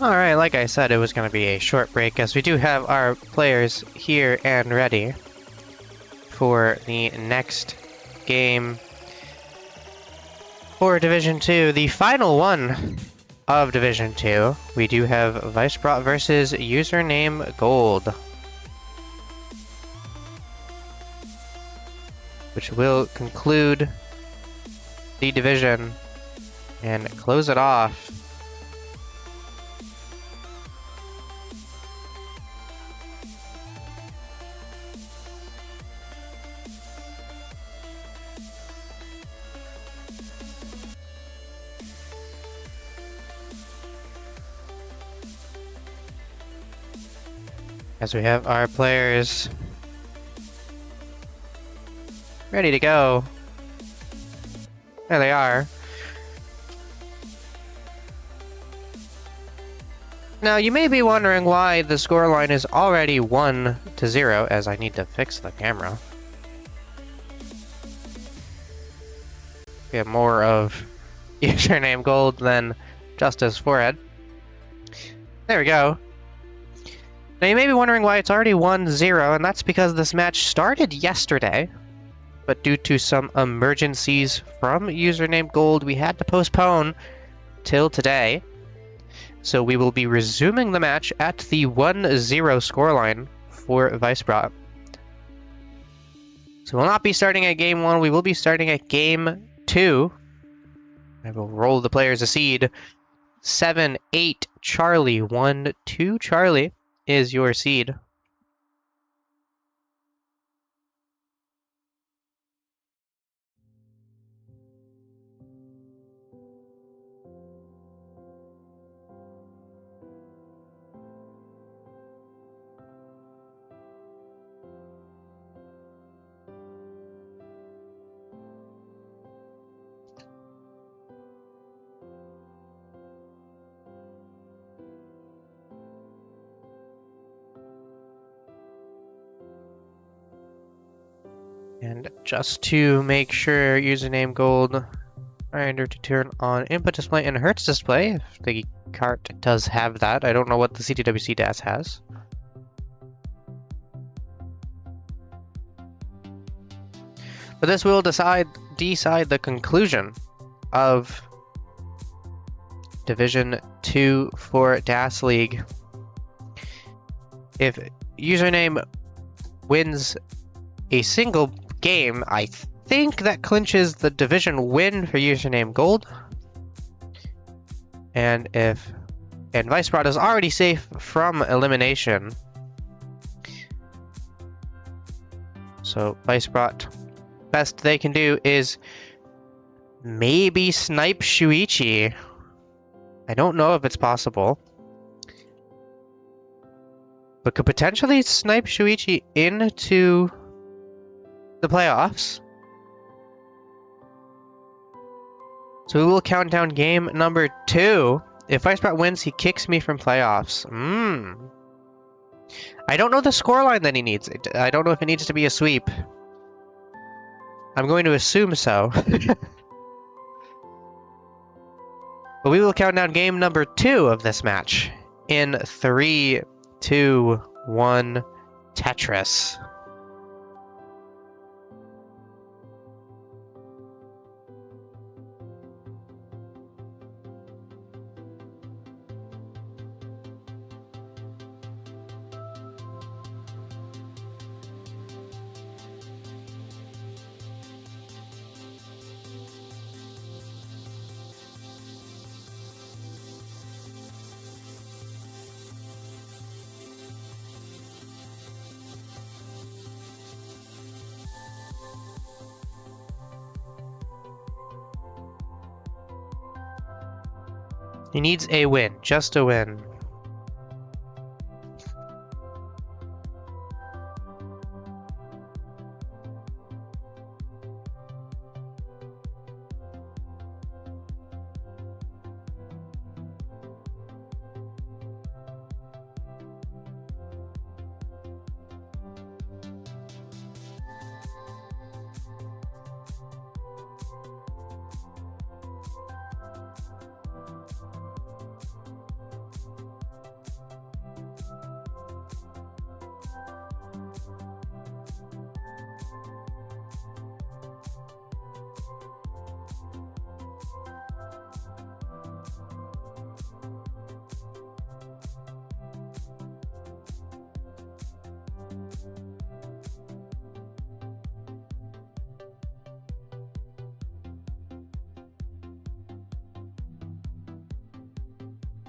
Alright, like I said, it was going to be a short break as we do have our players here and ready for the next game for Division 2, the final one of Division 2. We do have Weisbrot versus usernamegold, which will conclude the division and close it off. As we have our players ready to go. There they are. Now, you may be wondering why the scoreline is already 1-0, as I need to fix the camera. We have more of usernamegold than just his forehead. There we go. Now, you may be wondering why it's already 1-0, and that's because this match started yesterday, but due to some emergencies from usernamegold, we had to postpone till today. So we will be resuming the match at the 1-0 scoreline for Weisbrot. So we'll not be starting at Game 1, we will be starting at Game 2. I will roll the players a seed. 7, 8, Charlie, 1, 2, Charlie is your seed. And just to make sure usernamegold, reminder to turn on input display and Hertz display, if the cart does have that. I don't know what the CTWC DAS has. But this will decide the conclusion of Division 2 for DAS League. If username wins a single game, I think that clinches the division win for usernamegold. And Weisbrot is already safe from elimination. So Weisbrot, best they can do is maybe snipe Shuichi. I don't know if it's possible, but could potentially snipe Shuichi into the playoffs. So we will count down game number 2. If Weisbrot wins, he kicks me from playoffs. I don't know the scoreline that he needs. I don't know if it needs to be a sweep. I'm going to assume so. But we will count down game number 2 of this match in 3, 2, 1, Tetris. He needs a win, just a win.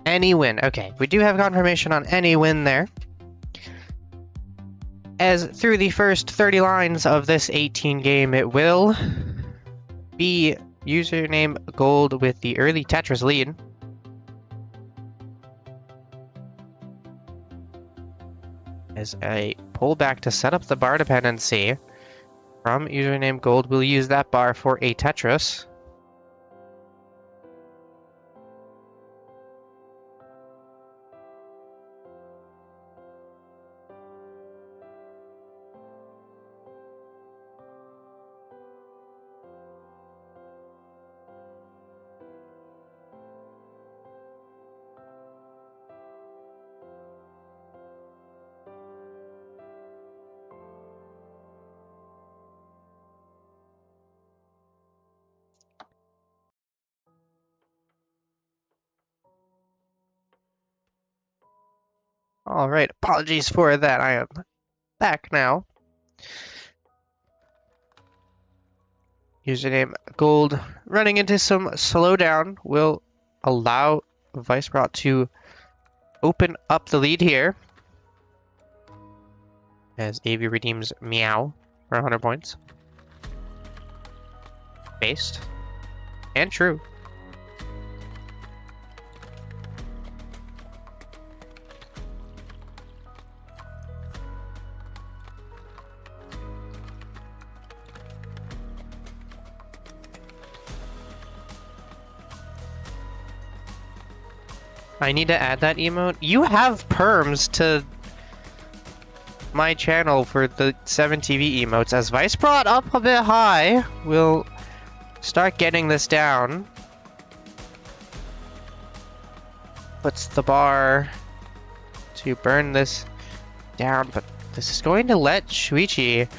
Any win. Okay, we do have confirmation on any win there. As through the first 30 lines of this 18 game, it will be username gold with the early Tetris lead. As I pull back to set up the bar dependency from username gold, we'll use that bar for a Tetris. Alright, apologies for that. I am back now. Username gold running into some slowdown will allow Weisbrot to open up the lead here. As AV redeems Meow for 100 points. Based. And true. I need to add that emote. You have perms to my channel for the 7TV emotes. As Weisbrot up a bit high, we'll start getting this down. Puts the bar to burn this down, but this is going to let Shuichi...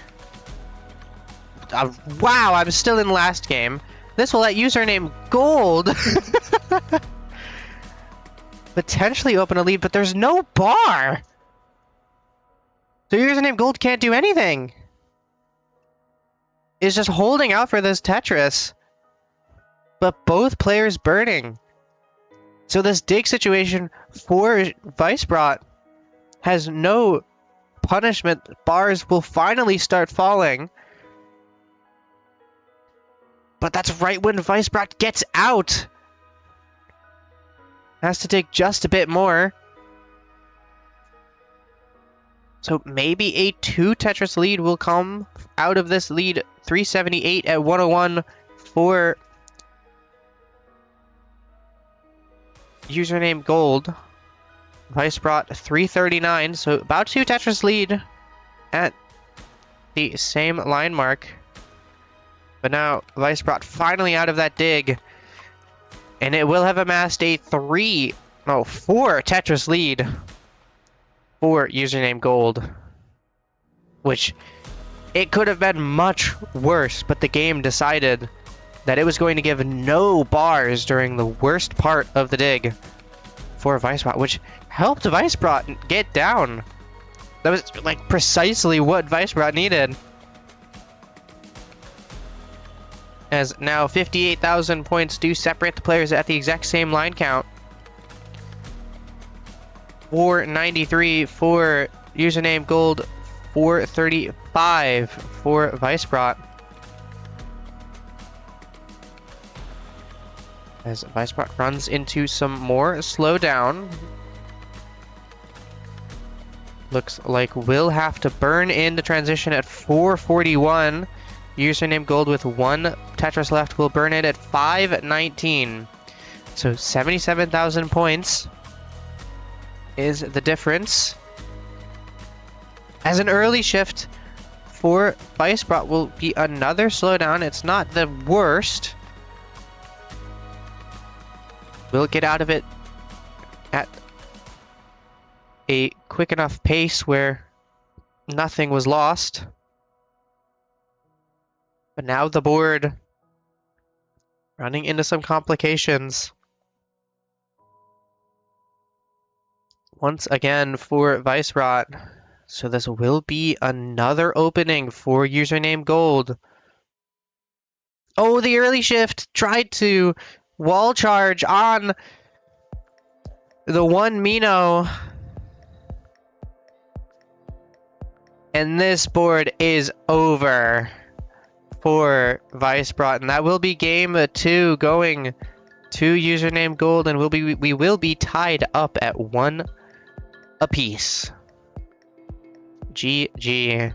wow, I'm still in last game. This will let username gold potentially open a lead, but there's no bar! So username gold can't do anything. Is just holding out for this Tetris. But both players burning. So this dig situation for Weisbrot has no punishment. Bars will finally start falling. But that's right when Weisbrot gets out. Has to dig just a bit more. So maybe a 2 Tetris lead will come out of this lead. 378 at 101 for username gold. Weisbrot 339, so about 2 Tetris lead at the same line mark. But now Weisbrot finally out of that dig. And it will have amassed a 4 Tetris lead for username gold. Which, it could have been much worse, but the game decided that it was going to give no bars during the worst part of the dig for Weisbrot, which helped Weisbrot get down. That was like precisely what Weisbrot needed. As now 58,000 points do separate the players at the exact same line count. 493 for username gold, 435 for Weisbrot. As Weisbrot runs into some more slowdown. Looks like we'll have to burn in the transition at 441. Username gold with 1 Tetris left will burn it at 519. So 77,000 points is the difference. As an early shift for Weisbrot will be another slowdown. It's not the worst. We'll get out of it at a quick enough pace where nothing was lost. But now the board running into some complications. Once again for Weisbrot. So this will be another opening for username gold. Oh, the early shift tried to wall charge on The one Mino and this board is over for Weisbrot, and that will be game 2 going to username gold, and we will be tied up at 1 apiece. GG.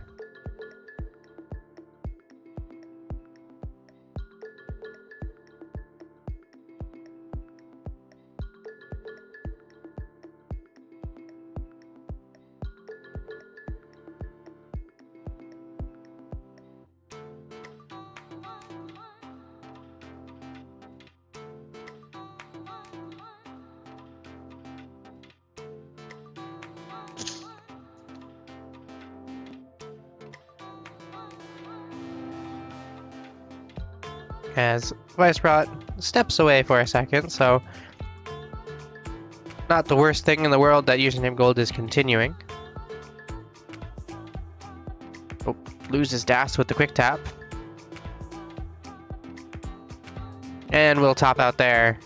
As Weisbrot steps away for a second, so not the worst thing in the world that username gold is continuing. Oh, loses Das with the quick tap. And we'll top out there.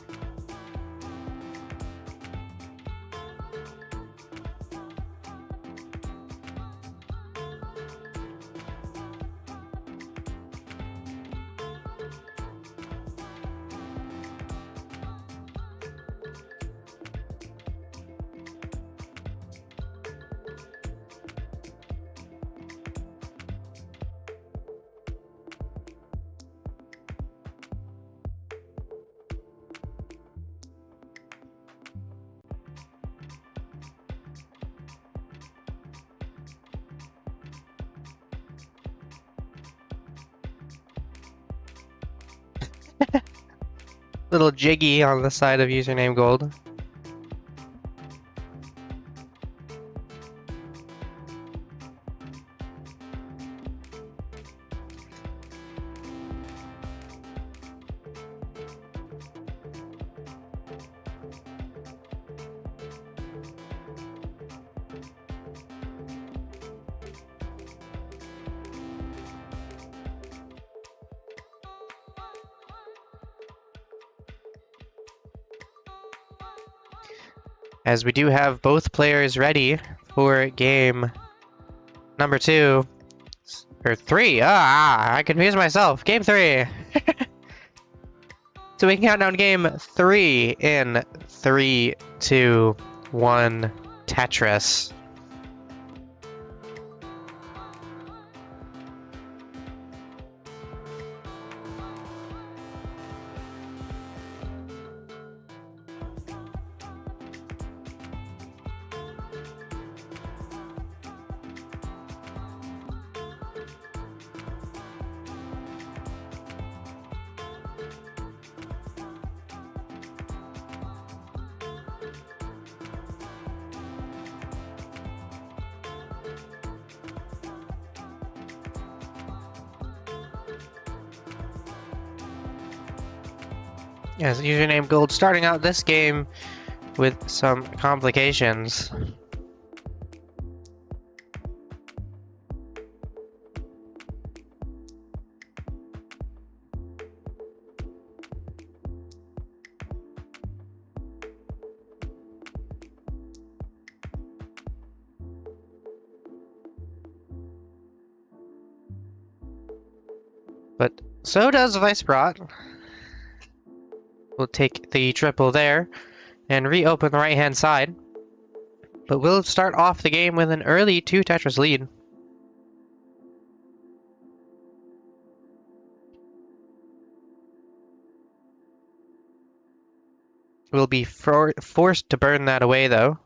Little jiggy on the side of username gold. As we do have both players ready for game number 2. Or 3. I confused myself. Game 3. So we can count down game 3 in 3, 2, 1, Tetris. Yes, username gold starting out this game with some complications. But so does Weisbrot. We'll take the triple there and reopen the right-hand side. But we'll start off the game with an early 2 Tetris lead. We'll be forced to burn that away, though.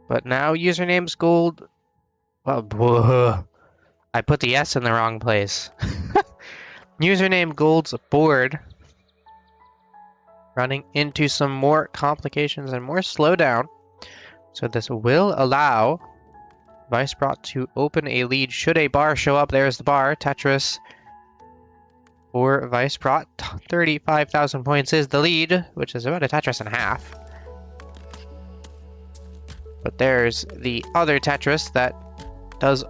But now username's gold. Well, I put the S in the wrong place. Username gold's board running into some more complications and more slowdown. So this will allow Weisbrot to open a lead should a bar show up. There's the bar. Tetris for Weisbrot. 35,000 points is the lead, which is about a Tetris and a half. But there's the other Tetris that does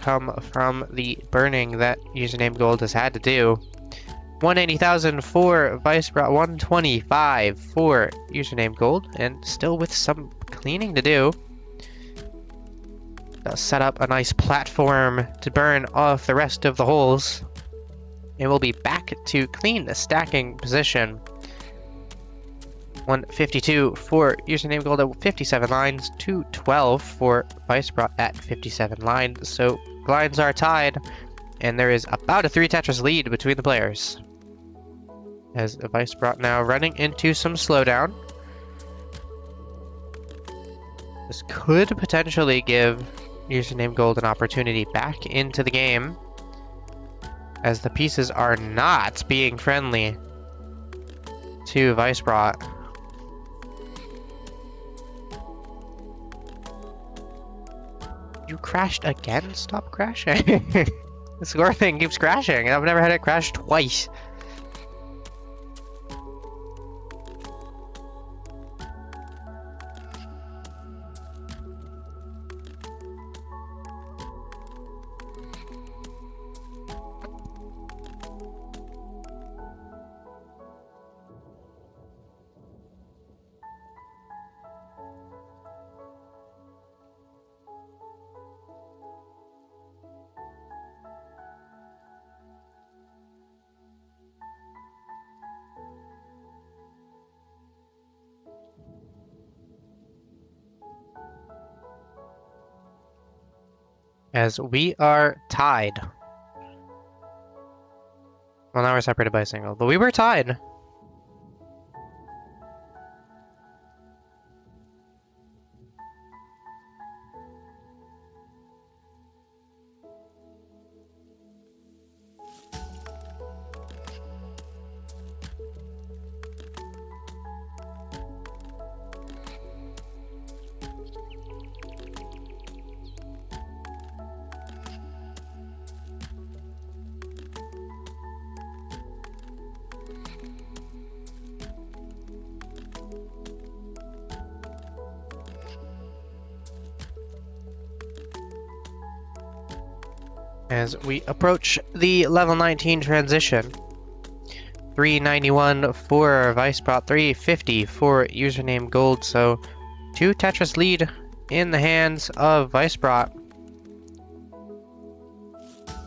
come from the burning that username gold has had to do. 180,000 for Weisbrot, 125 for username gold, and still with some cleaning to do. They'll set up a nice platform to burn off the rest of the holes. And we'll be back to clean the stacking position. 152 for username gold at 57 lines, 212 for Weisbrot at 57 lines. So lines are tied, and there is about a 3 Tetris lead between the players. As Weisbrot now running into some slowdown. This could potentially give username gold an opportunity back into the game, as the pieces are not being friendly to Weisbrot. You crashed again? Stop crashing. The score thing keeps crashing. I've never had it crash twice. As we are tied. Well, now we're separated by a single, but we were tied. As we approach the level 19 transition. 391 for Weisbrot, 350 for username gold, so 2 Tetris lead in the hands of Weisbrot.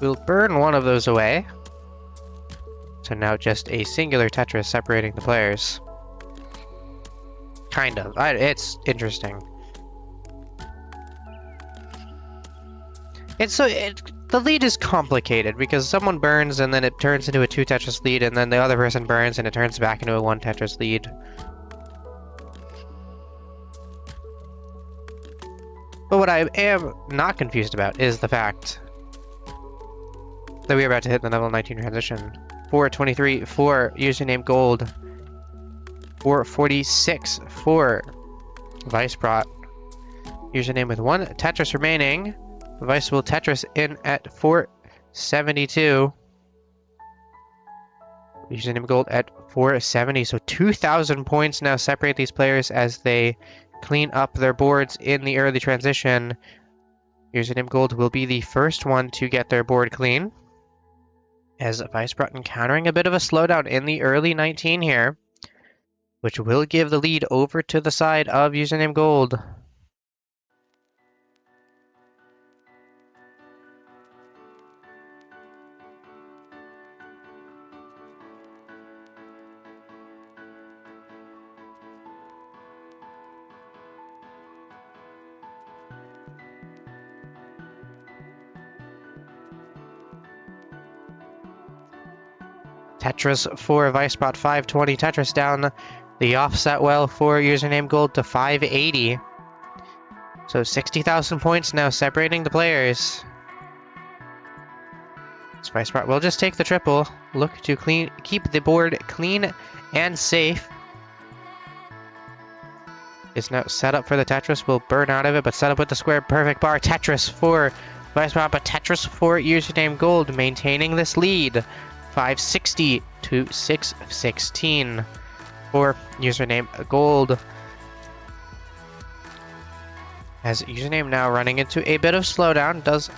We'll burn one of those away. So now just a singular Tetris separating the players. Kind of. It's interesting. The lead is complicated because someone burns and then it turns into a 2 Tetris lead, and then the other person burns and it turns back into a 1 Tetris lead. But what I am not confused about is the fact that we are about to hit the level 19 transition. 423 for username gold. 446 for Weisbrot. Username with 1 Tetris remaining. Weiss will Tetris in at 472. Username gold at 470. So 2,000 points now separate these players as they clean up their boards in the early transition. Username gold will be the first one to get their board clean, as Weisbrot encountering a bit of a slowdown in the early 19 here, which will give the lead over to the side of username gold. Tetris for Weisbrot, 520. Tetris down the offset well for username gold to 580. So 60,000 points now separating the players. Weisbrot will just take the triple. Look to keep the board clean and safe. is now set up for the Tetris. Will burn out of it, but set up with the square. Perfect bar. Tetris for Weisbrot, but Tetris for username Gold, maintaining this lead. 560 to 616 for username Gold. As username now running into a bit of slowdown, does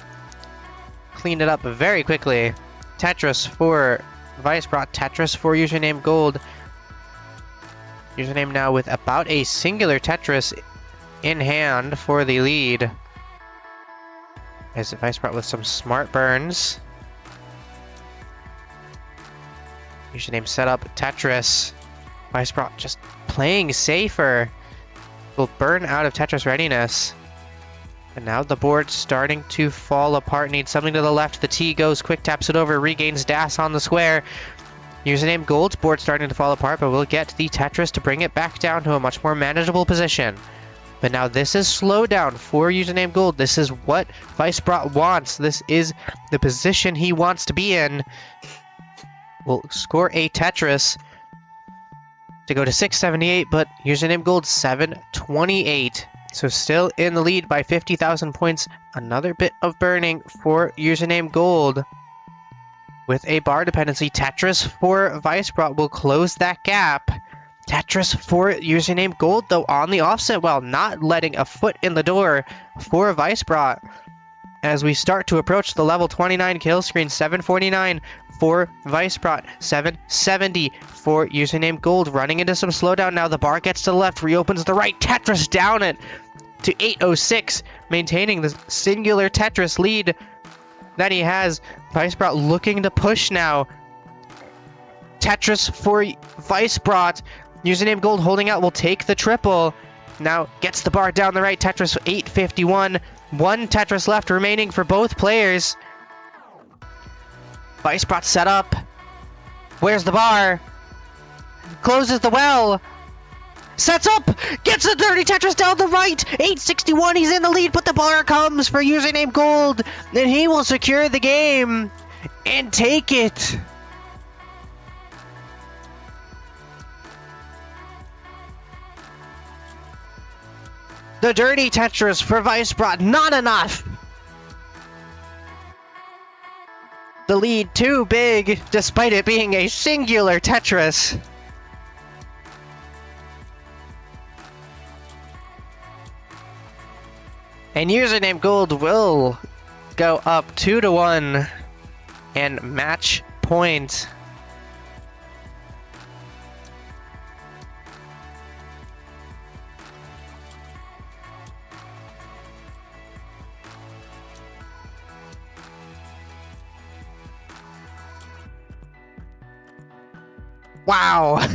clean it up very quickly. Tetris for Weisbrot, Tetris for username Gold. Username now with about a singular Tetris in hand for the lead. As Weisbrot with some smart burns. Username set up Tetris. Weisbrot just playing safer. Will burn out of Tetris readiness. And now the board's starting to fall apart. Needs something to the left. The T goes, quick taps it over, regains Das on the square. Username Gold's board starting to fall apart, but we'll get the Tetris to bring it back down to a much more manageable position. But now this is slowdown for username Gold. This is what Weisbrot wants. This is the position he wants to be in. We'll score a Tetris to go to 678, but username Gold 728. So still in the lead by 50,000 points. Another bit of burning for username Gold. With a bar dependency, Tetris for Weisbrot will close that gap. Tetris for username Gold, though, on the offset, while not letting a foot in the door for Weisbrot. As we start to approach the level 29 kill screen, 749 for Weisbrot, 770 for username Gold. Running into some slowdown now. The bar gets to the left, reopens the right. Tetris down it to 806, maintaining the singular Tetris lead that he has. Weisbrot looking to push now. Tetris for Weisbrot. Username Gold holding out, will take the triple. Now gets the bar down the right. Tetris 851. One Tetris left remaining for both players. Weisbrot set up. Where's the bar? Closes the well. Sets up! Gets a dirty Tetris down the right! 861, he's in the lead, but the bar comes for username Gold, and he will secure the game and take it! The dirty Tetris for Weisbrot, not enough! The lead too big, despite it being a singular Tetris. And username Gold will go up 2-1 and match point. Wow!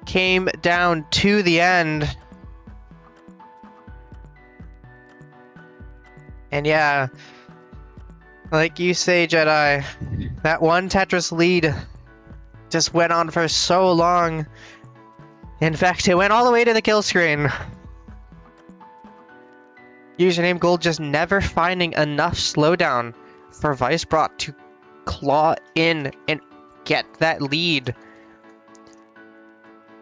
Came down to the end. And yeah, like you say, Jedi, that one Tetris lead just went on for so long. In fact, it went all the way to the kill screen. Username Gold just never finding enough slowdown for Weisbrot to claw in and get that lead.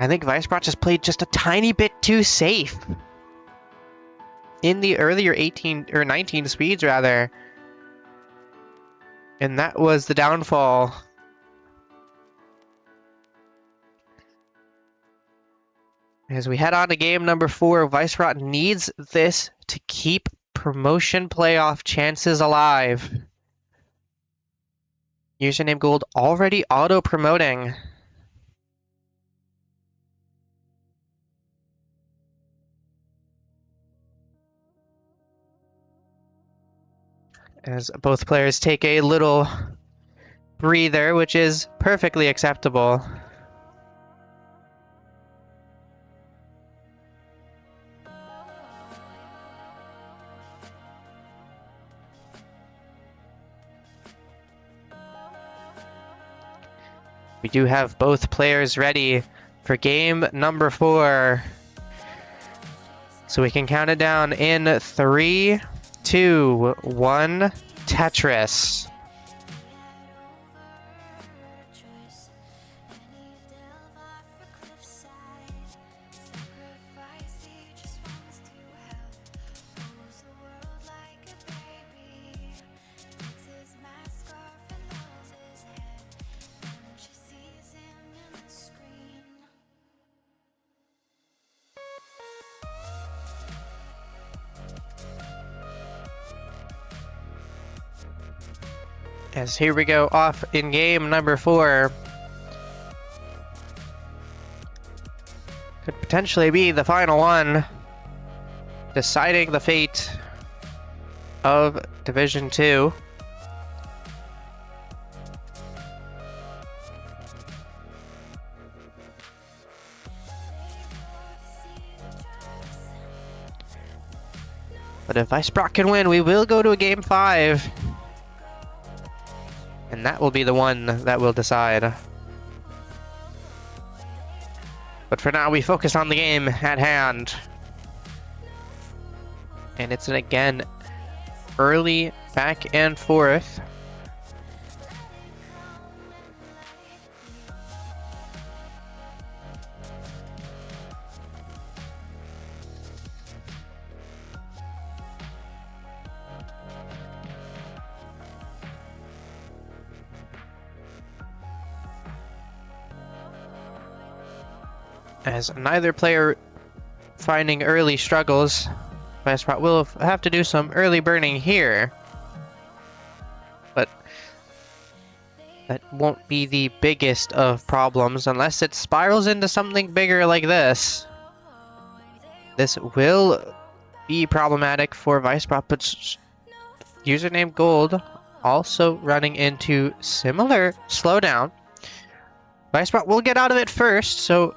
I think Weisbrot just played just a tiny bit too safe in the earlier 18 or 19 speeds rather. And that was the downfall. As we head on to game number 4, Weisbrot needs this to keep promotion playoff chances alive. Username Gold already auto-promoting. As both players take a little breather, which is perfectly acceptable. We do have both players ready for game number 4. So we can count it down in 3, 2, 1, Tetris. As here we go off in game number 4. Could potentially be the final one, deciding the fate of Division 2. But if Weisbrot can win, we will go to a game 5. And that will be the one that will decide. But for now, we focus on the game at hand. And it's an, again, early back and forth. As neither player finding early struggles, Weisbrot will have to do some early burning here. But that won't be the biggest of problems unless it spirals into something bigger like this. This will be problematic for Weisbrot, but username Gold also running into similar slowdown. Weisbrot will get out of it first, so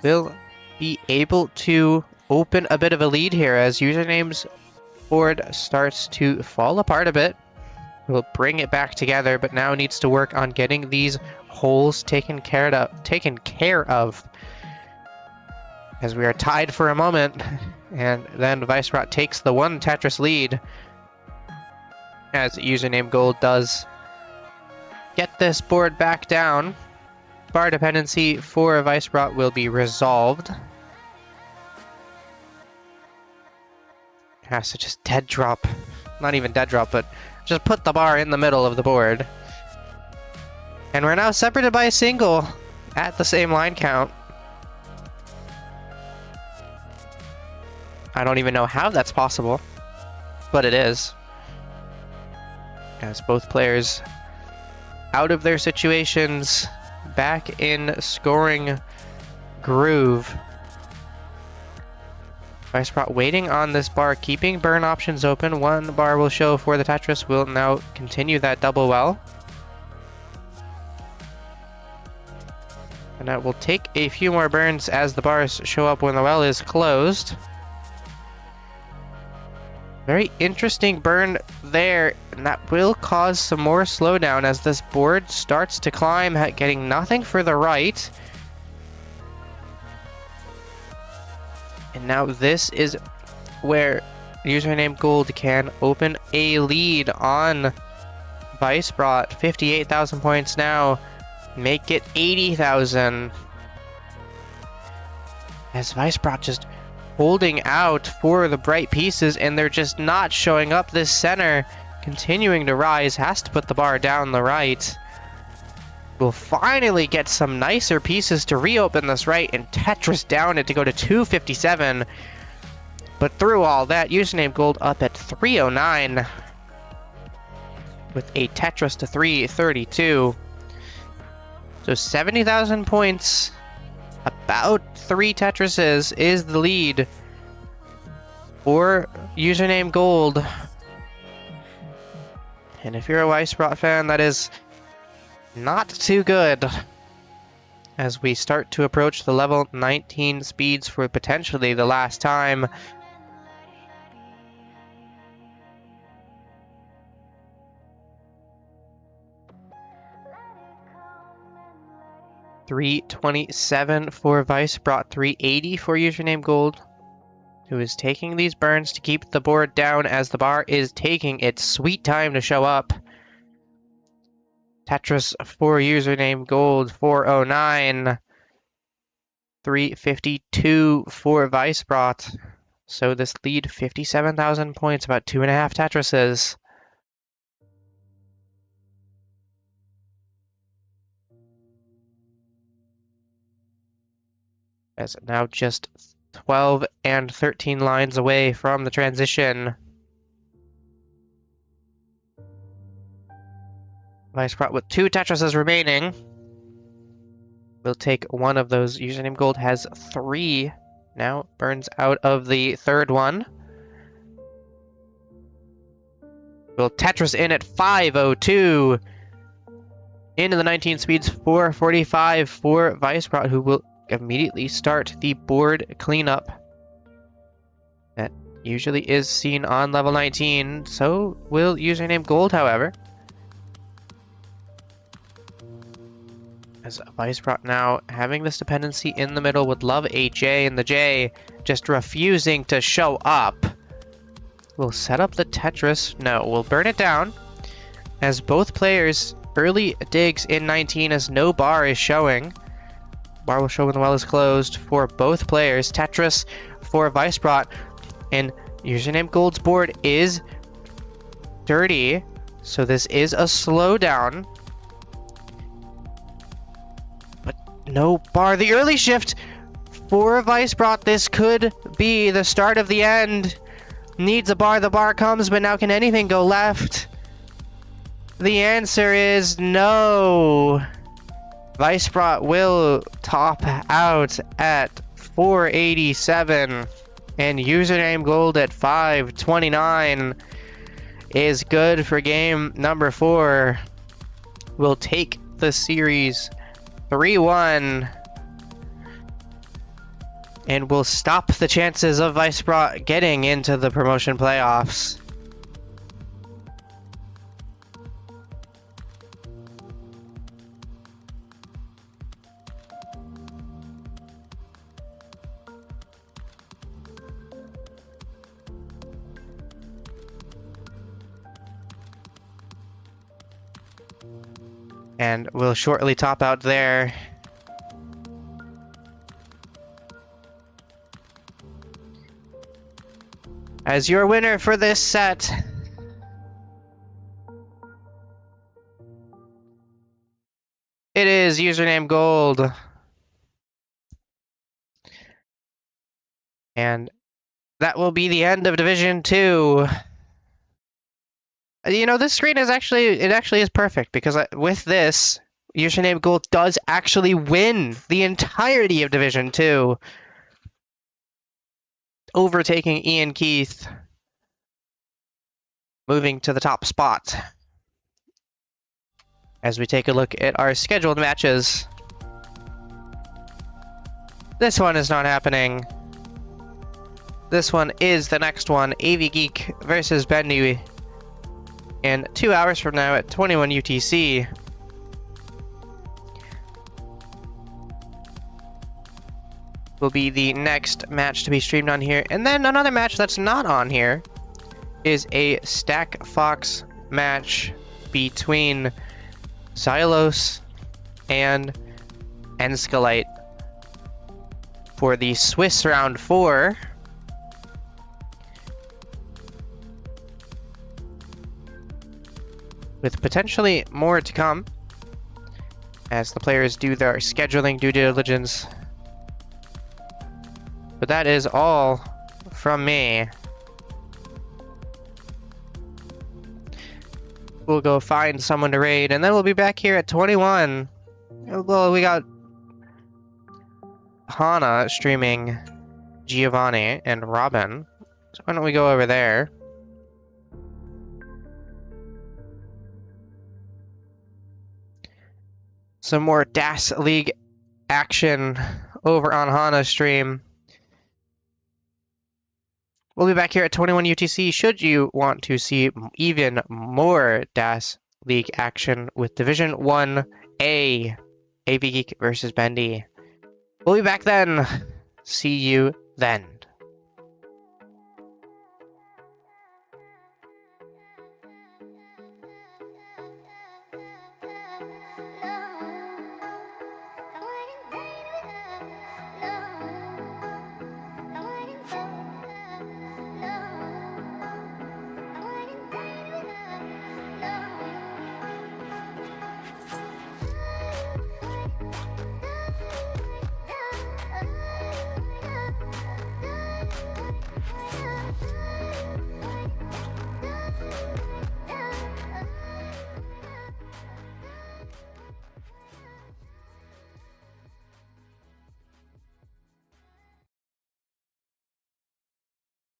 will be able to open a bit of a lead here as username's board starts to fall apart a bit. We'll bring it back together, but now needs to work on getting these holes taken care of. As we are tied for a moment, and then Weisbrot takes the 1 Tetris lead as username Gold does get this board back down. Bar dependency for Weisbrot will be resolved. Has to just dead drop. Not even dead drop, but just put the bar in the middle of the board. And we're now separated by a single at the same line count. I don't even know how that's possible, but it is. As both players out of their situations, back in scoring groove. Weisbrot waiting on this bar, keeping burn options open. 1 bar will show for the Tetris. Will now continue that double well. And that will take a few more burns as the bars show up when the well is closed. Very interesting burn there, and that will cause some more slowdown as this board starts to climb, getting nothing for the right. And now this is where username Gold can open a lead on Weisbrot. 58,000 points now, make it 80,000. As Weisbrot just holding out for the bright pieces, and they're just not showing up. This center continuing to rise, has to put the bar down the right. We'll finally get some nicer pieces to reopen this right, and Tetris down it to go to 257. But through all that, username Gold up at 309 with a Tetris to 332. So 70,000 points. About 3 Tetrises is the lead for username Gold. And if you're a Weisbrot fan, that is not too good. As we start to approach the level 19 speeds for potentially the last time. $327 for Weisbrot, 380 for username Gold, who is taking these burns to keep the board down as the bar is taking its sweet time to show up. Tetris for username Gold, 409. 352 for Weisbrot. So this lead, 57,000 points, about 2.5 Tetrises. As now just 12 and 13 lines away from the transition. Weisbrot with 2 Tetrises remaining. We'll take one of those. Username Gold has 3. Now burns out of the third one. We'll Tetris in at 5:02. Into the 19 speeds, 4:45 for Weisbrot, who will immediately start the board cleanup. That usually is seen on level 19, so will Username Gold, however. As Weisbrot now having this dependency in the middle, would love a J, and the J just refusing to show up. We'll set up the Tetris. No, we'll burn it down. As both players early digs in 19 as no bar is showing. Bar will show when the well is closed for both players. Tetris for Weisbrot. And Username Gold's board is dirty, so this is a slowdown. But no bar. The early shift for Weisbrot. This could be the start of the end. Needs a bar. The bar comes, but now can anything go left? The answer is no. Weisbrot will top out at 487, and Username Gold at 529 is good for game number 4. We'll take the series 3-1, and we'll stop the chances of Weisbrot getting into the promotion playoffs. And we'll shortly top out there. As your winner for this set, it is Username Gold. And that will be the end of Division 2. You know, this screen is actually is perfect, because with this, Username Gold does actually win the entirety of Division 2, overtaking Ian Keith, moving to the top spot. As we take a look at our scheduled matches, this one is not happening. This one is the next one, AV Geek versus Bendy. And 2 hours from now at 21 UTC. Will be the next match to be streamed on here. And then another match that's not on here is a Stack Fox match between Xylos and Enskalite for the Swiss round 4. With potentially more to come as the players do their scheduling due diligence. But that is all from me. We'll go find someone to raid, and then we'll be back here at 21. Well, we got Hana streaming Giovanni and Robin. So why don't we go over there? Some more DAS League action over on Hana's stream. We'll be back here at 21 UTC should you want to see even more DAS League action with Division 1A, AV Geek versus Bendy. We'll be back then. See you then. No.